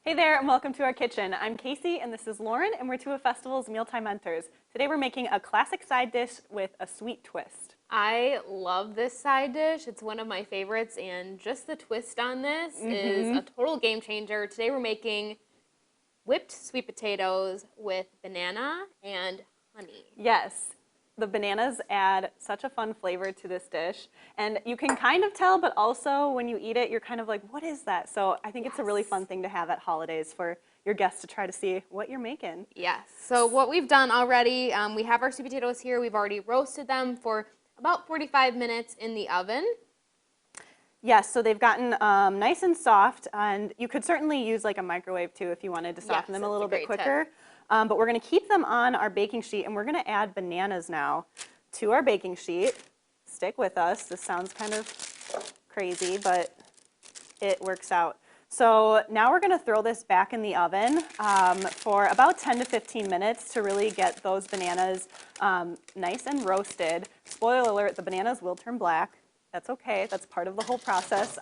Hey there, and welcome to our kitchen. I'm Casey, and this is Lauren, and we're two of Festival's Mealtime Mentors. Today we're making a classic side dish with a sweet twist. I love this side dish. It's one of my favorites, and just the twist on this is a total game changer. Today we're making whipped sweet potatoes with banana and honey. Yes, the bananas add such a fun flavor to this dish, and you can kind of tell, but also when you eat it, you're kind of like, what is that? So I think it's a really fun thing to have at holidays for your guests to try to see what you're making. Yes. So what we've done already, we have our sweet potatoes here. We've already roasted them for about 45 minutes in the oven. Yes, so they've gotten nice and soft, and you could certainly use like a microwave too if you wanted to soften them a little bit quicker. But we're going to keep them on our baking sheet, and we're going to add bananas now to our baking sheet. Stick with us. This sounds kind of crazy, but it works out. So now we're going to throw this back in the oven for about 10 to 15 minutes to really get those bananas nice and roasted. Spoiler alert, the bananas will turn black. That's okay, that's part of the whole process.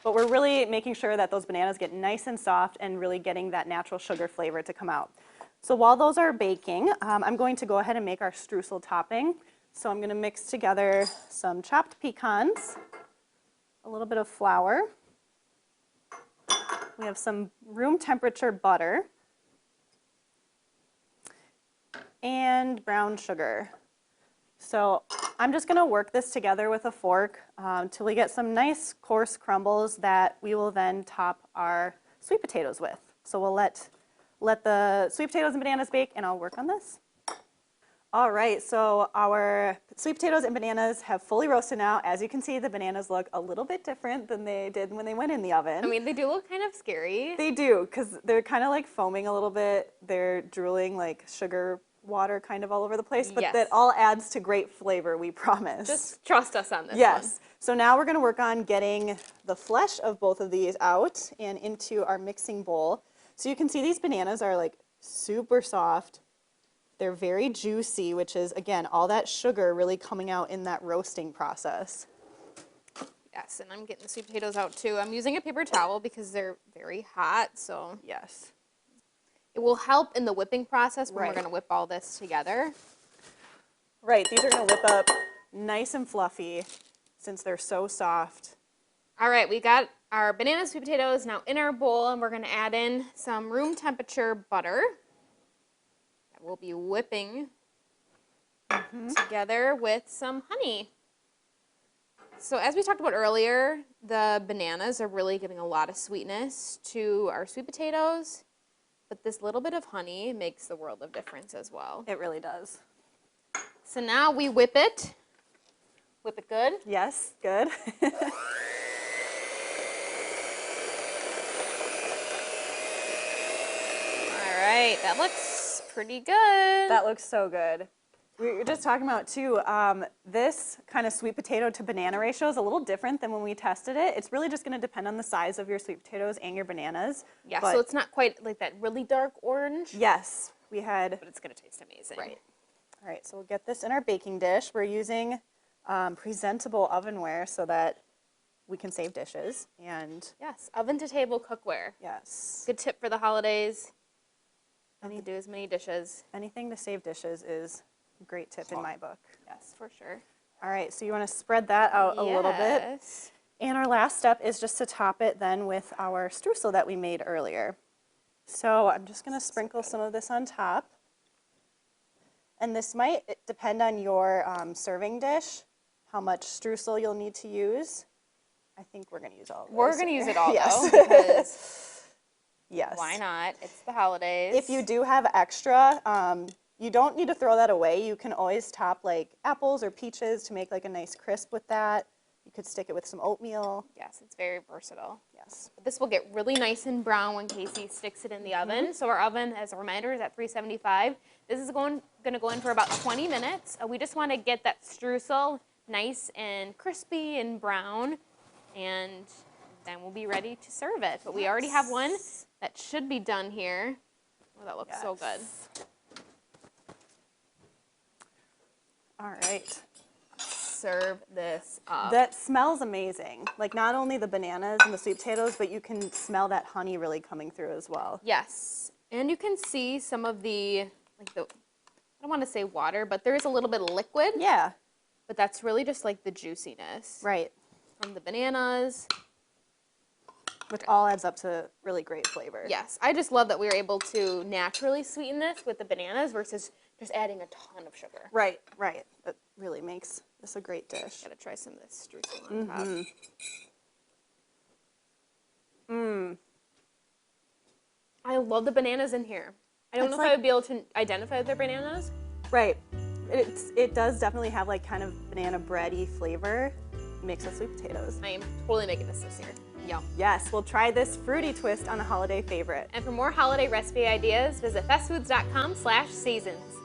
But we're really making sure that those bananas get nice and soft and really getting that natural sugar flavor to come out. So while those are baking, I'm going to go ahead and make our streusel topping. So I'm going to mix together some chopped pecans, a little bit of flour. We have some room temperature butter and brown sugar. So I'm just going to work this together with a fork till we get some nice coarse crumbles that we will then top our sweet potatoes with. So we'll let the sweet potatoes and bananas bake, and I'll work on this. All right, so our sweet potatoes and bananas have fully roasted now. As you can see, the bananas look a little bit different than they did when they went in the oven. I mean, they do look kind of scary. They do, because they're kind of like foaming a little bit. They're drooling like sugar water kind of all over the place, but that all adds to great flavor, we promise. Just trust us on this one. Yes. So now we're going to work on getting the flesh of both of these out and into our mixing bowl. So you can see these bananas are like super soft. They're very juicy, which is, again, all that sugar really coming out in that roasting process. Yes, and I'm getting the sweet potatoes out too. I'm using a paper towel because they're very hot, so. Yes. It will help in the whipping process when we're going to whip all this together. Right, these are going to whip up nice and fluffy since they're so soft. All right, we got our banana sweet potatoes now in our bowl, and we're going to add in some room temperature butter that we'll be whipping together with some honey. So as we talked about earlier, the bananas are really giving a lot of sweetness to our sweet potatoes. But this little bit of honey makes the world of difference as well. It really does. So now we whip it. Whip it good? Yes, good. All right, that looks pretty good. That looks so good. We were just talking about too, this kind of sweet potato to banana ratio is a little different than when we tested it. It's really just going to depend on the size of your sweet potatoes and your bananas. Yeah, so it's not quite like that really dark orange. Yes, we had. But it's going to taste amazing. Right. All right, so we'll get this in our baking dish. We're using presentable ovenware so that we can save dishes. And yes, oven to table cookware. Yes. Good tip for the holidays. Don't do as many dishes. Anything to save dishes is a great tip in my book. Yes, for sure. All right, so you want to spread that out a little bit. And our last step is just to top it then with our streusel that we made earlier. So I'm just going to sprinkle some of this on top. And this might depend on your serving dish, how much streusel you'll need to use. I think we're going to use all of this. We're going to use it all, yes. though, because yes. Why not? It's the holidays. If you do have extra, you don't need to throw that away. You can always top like apples or peaches to make like a nice crisp with that. You could stick it with some oatmeal. Yes, it's very versatile. Yes. But this will get really nice and brown when Casey sticks it in the oven. So our oven, as a reminder, is at 375. This is going to go in for about 20 minutes. We just want to get that streusel nice and crispy and brown, and then we'll be ready to serve it. But we already have one that should be done here. Oh, that looks so good. All right. serve this up. That smells amazing. Like not only the bananas and the sweet potatoes, but you can smell that honey really coming through as well. Yes. And you can see some of the, like the, I don't want to say water, but there is a little bit of liquid. Yeah. But that's really just like the juiciness. Right. From the bananas. Which all adds up to really great flavor. Yes. I just love that we were able to naturally sweeten this with the bananas versus just adding a ton of sugar. Right, right. It really makes this a great dish. Gotta try some of this streusel on top. I love the bananas in here. I don't know if I would be able to identify their bananas. Right. It does definitely have like kind of banana bready flavor mixed with sweet potatoes. I am totally making this year. Yum. Yes, we'll try this fruity twist on a holiday favorite. And for more holiday recipe ideas, visit bestfoods.com/seasons.